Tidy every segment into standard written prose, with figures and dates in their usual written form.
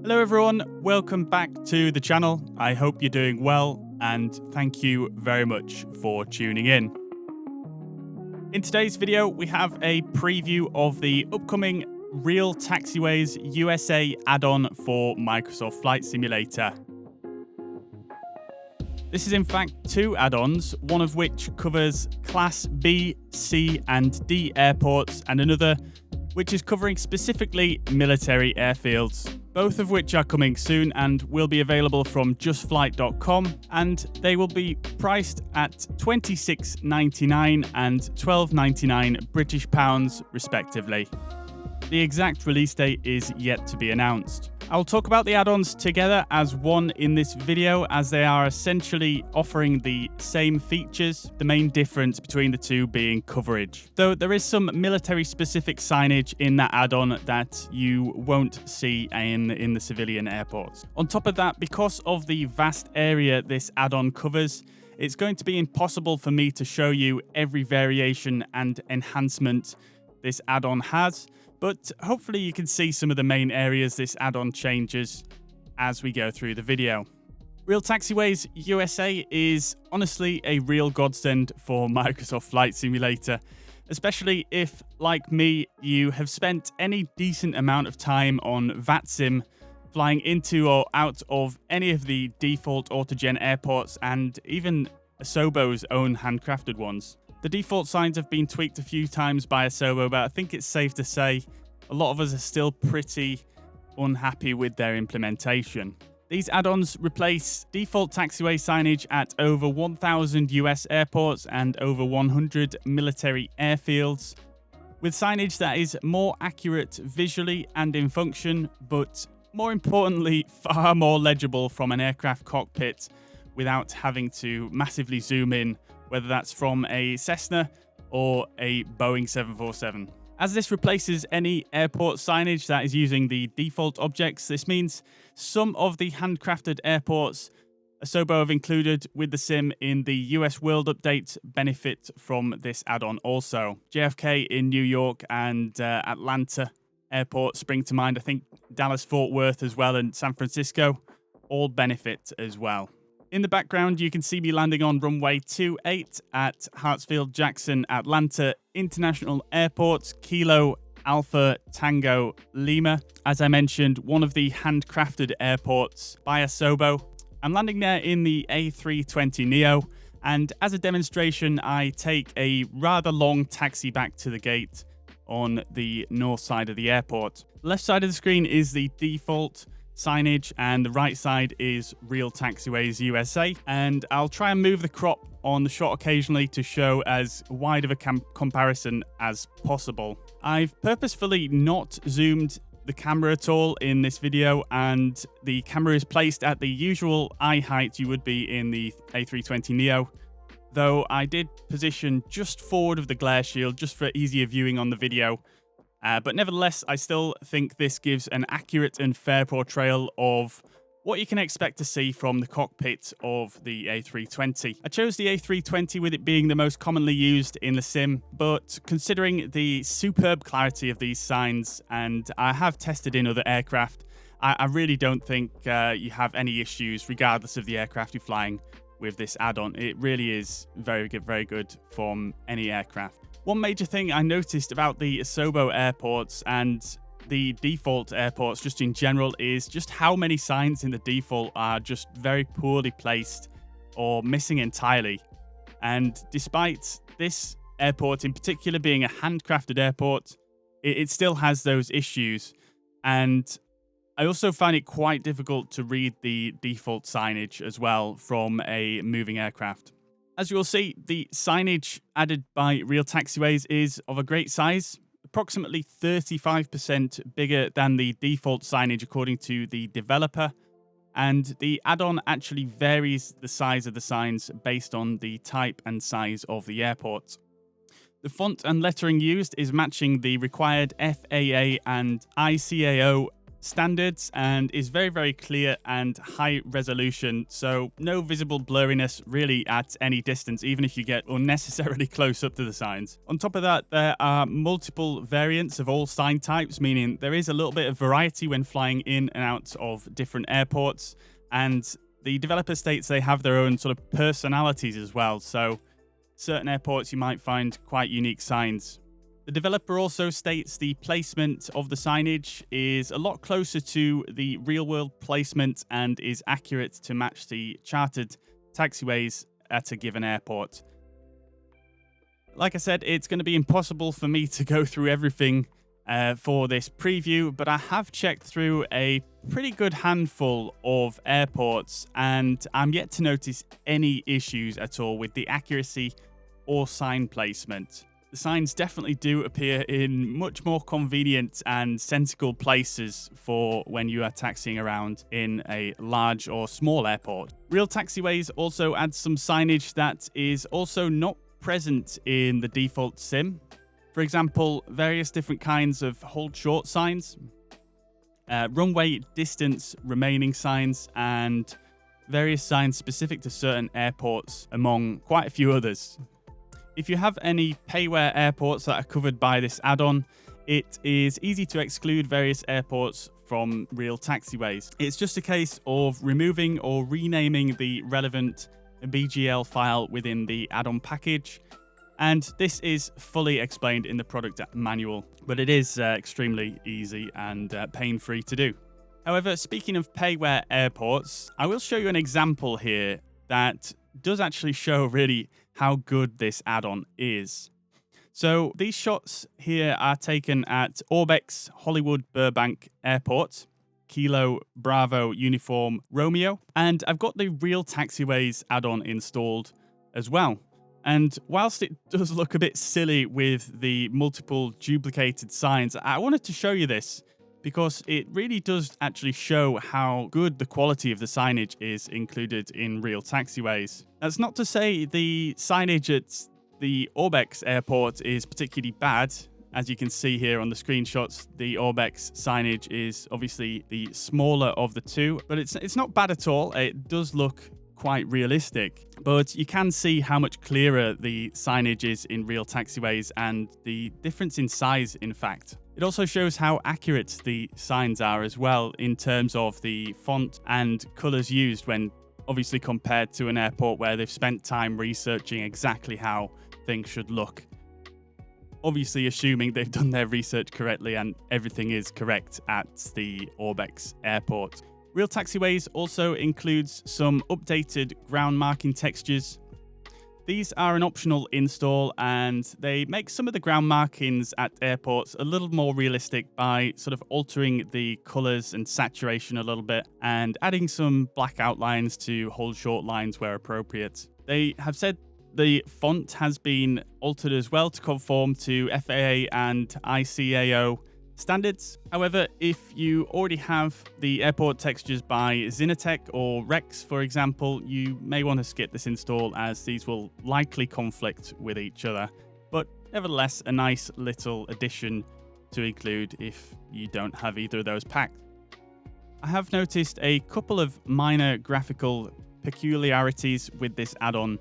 Hello everyone, welcome back to the channel. I hope you're doing well and thank you very much for tuning in. In today's video, we have a preview of the upcoming Real Taxiways USA add-on for Microsoft Flight Simulator. This is in fact two add-ons, one of which covers Class B, C and D airports and another which is covering specifically military airfields, both of which are coming soon and will be available from justflight.com, and they will be priced at $26.99 and $12.99 British pounds respectively. The exact release date is yet to be announced. I'll talk about the add-ons together as one in this video, as they are essentially offering the same features, the main difference between the two being coverage. Though there is some military-specific signage in that add-on that you won't see in the civilian airports. On top of that, because of the vast area this add-on covers, it's going to be impossible for me to show you every variation and enhancement this add-on has, but hopefully you can see some of the main areas this add-on changes as we go through the video. Real Taxiways USA is honestly a real godsend for Microsoft Flight Simulator, especially if, like me, you have spent any decent amount of time on VATSIM flying into or out of any of the default autogen airports and even Asobo's own handcrafted ones. The default signs have been tweaked a few times by Asobo, but I think it's safe to say a lot of us are still pretty unhappy with their implementation. These add-ons replace default taxiway signage at over 1,000 US airports and over 100 military airfields, with signage that is more accurate visually and in function, but more importantly, far more legible from an aircraft cockpit without having to massively zoom in, whether that's from a Cessna or a Boeing 747. As this replaces any airport signage that is using the default objects, this means some of the handcrafted airports Asobo have included with the sim in the US World Update benefit from this add-on also. JFK in New York and Atlanta airports spring to mind. I think Dallas-Fort Worth as well and San Francisco all benefit as well. In the background, you can see me landing on runway 28 at Hartsfield-Jackson Atlanta International Airport, Kilo Alpha Tango Lima. As I mentioned, one of the handcrafted airports by Asobo. I'm landing there in the A320neo, and as a demonstration, I take a rather long taxi back to the gate on the north side of the airport. The left side of the screen is the default signage and the right side is Real Taxiways USA, and I'll try and move the crop on the shot occasionally to show as wide of a comparison as possible. I've purposefully not zoomed the camera at all in this video, and the camera is placed at the usual eye height you would be in the A320neo, though I did position just forward of the glare shield just for easier viewing on the video. But nevertheless, I still think this gives an accurate and fair portrayal of what you can expect to see from the cockpit of the A320. I chose the A320 with it being the most commonly used in the sim, but considering the superb clarity of these signs, and I have tested in other aircraft, I really don't think you have any issues regardless of the aircraft you're flying with this add-on. It really is very good from any aircraft. One major thing I noticed about the Asobo airports and the default airports just in general is just how many signs in the default are just very poorly placed or missing entirely. And despite this airport in particular being a handcrafted airport, it still has those issues. And I also find it quite difficult to read the default signage as well from a moving aircraft. As you will see, the signage added by Real Taxiways is of a great size, approximately 35% bigger than the default signage according to the developer, and the add-on actually varies the size of the signs based on the type and size of the airport. The font and lettering used is matching the required FAA and ICAO standards and is very, very clear and high resolution, so no visible blurriness really at any distance, even if you get unnecessarily close up to the signs. On top of that, there are multiple variants of all sign types, meaning there is a little bit of variety when flying in and out of different airports, and the developer states they have their own sort of personalities as well, so certain airports you might find quite unique signs. The developer also states the placement of the signage is a lot closer to the real-world placement and is accurate to match the chartered taxiways at a given airport. Like I said, it's going to be impossible for me to go through everything for this preview, but I have checked through a pretty good handful of airports, and I'm yet to notice any issues at all with the accuracy or sign placement. The signs definitely do appear in much more convenient and sensible places for when you are taxiing around in a large or small airport. Real Taxiways also adds some signage that is also not present in the default sim. For example, various different kinds of hold short signs, runway distance remaining signs, and various signs specific to certain airports, among quite a few others. If you have any Payware airports that are covered by this add-on, it is easy to exclude various airports from Real Taxiways. It's just a case of removing or renaming the relevant BGL file within the add-on package, and this is fully explained in the product manual, but it is extremely easy and pain-free to do. However, speaking of Payware airports, I will show you an example here that does actually show really how good this add-on is. So these shots here are taken at Orbex Hollywood Burbank Airport, Kilo Bravo Uniform Romeo, and I've got the Real Taxiways add-on installed as well. And whilst it does look a bit silly with the multiple duplicated signs, I wanted to show you this because it really does actually show how good the quality of the signage is included in Real Taxiways. That's not to say the signage at the Orbex airport is particularly bad. As you can see here on the screenshots, the Orbex signage is obviously the smaller of the two, but it's not bad at all. It does look quite realistic, but you can see how much clearer the signage is in Real Taxiways and the difference in size, in fact. It also shows how accurate the signs are as well in terms of the font and colors used when obviously compared to an airport where they've spent time researching exactly how things should look. Obviously assuming they've done their research correctly and everything is correct at the Orbex airport. Real Taxiways also includes some updated ground marking textures. These are an optional install and they make some of the ground markings at airports a little more realistic by sort of altering the colors and saturation a little bit and adding some black outlines to hold short lines where appropriate. They have said the font has been altered as well to conform to FAA and ICAO standards. However, if you already have the airport textures by Zinatech or Rex, for example, you may want to skip this install as these will likely conflict with each other. But nevertheless, a nice little addition to include if you don't have either of those packed. I have noticed a couple of minor graphical peculiarities with this add-on,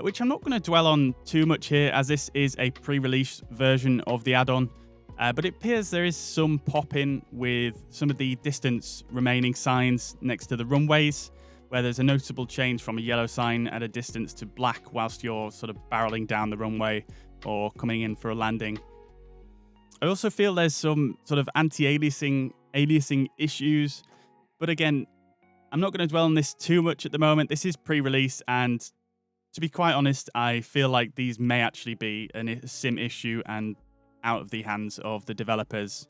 which I'm not going to dwell on too much here as this is a pre-release version of the add-on. But it appears there is some pop-in with some of the distance remaining signs next to the runways, where there's a noticeable change from a yellow sign at a distance to black whilst you're sort of barreling down the runway or coming in for a landing. I also feel there's some sort of anti-aliasing issues, but again, I'm not going to dwell on this too much at the moment. This is pre-release, and to be quite honest, I feel like these may actually be a sim issue and out of the hands of the developers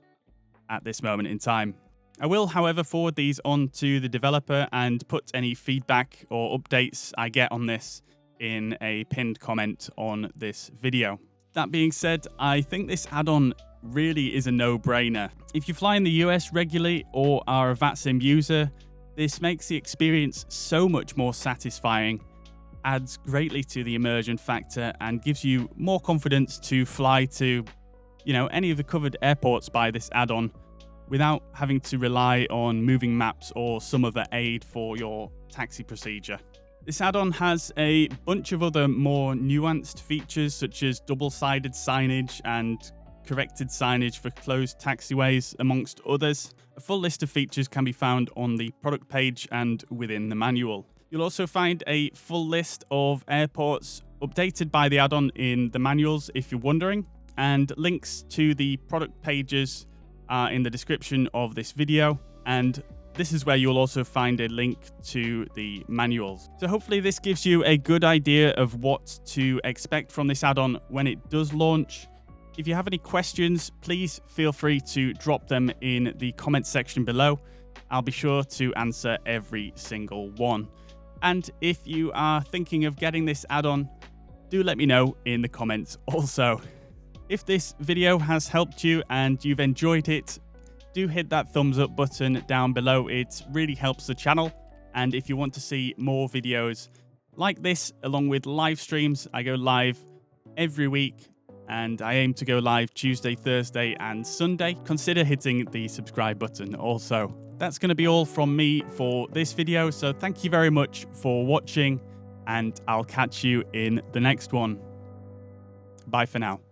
at this moment in time. I will, however, forward these on to the developer and put any feedback or updates I get on this in a pinned comment on this video. That being said, I think this add-on really is a no-brainer. If you fly in the US regularly or are a VATSIM user, this makes the experience so much more satisfying, adds greatly to the immersion factor, and gives you more confidence to fly to any of the covered airports by this add-on without having to rely on moving maps or some other aid for your taxi procedure. This add-on has a bunch of other more nuanced features such as double-sided signage and corrected signage for closed taxiways, amongst others. A full list of features can be found on the product page and within the manual. You'll also find a full list of airports updated by the add-on in the manuals if you're wondering, and links to the product pages are in the description of this video, and this is where you'll also find a link to the manuals. So hopefully this gives you a good idea of what to expect from this add-on when it does launch. If you have any questions, please feel free to drop them in the comment section below. I'll be sure to answer every single one. And if you are thinking of getting this add-on, do let me know in the comments also. If this video has helped you and you've enjoyed it, do hit that thumbs up button down below. It really helps the channel. And if you want to see more videos like this, along with live streams, I go live every week and I aim to go live Tuesday, Thursday, and Sunday. Consider hitting the subscribe button also. That's going to be all from me for this video, so thank you very much for watching, and I'll catch you in the next one. Bye for now.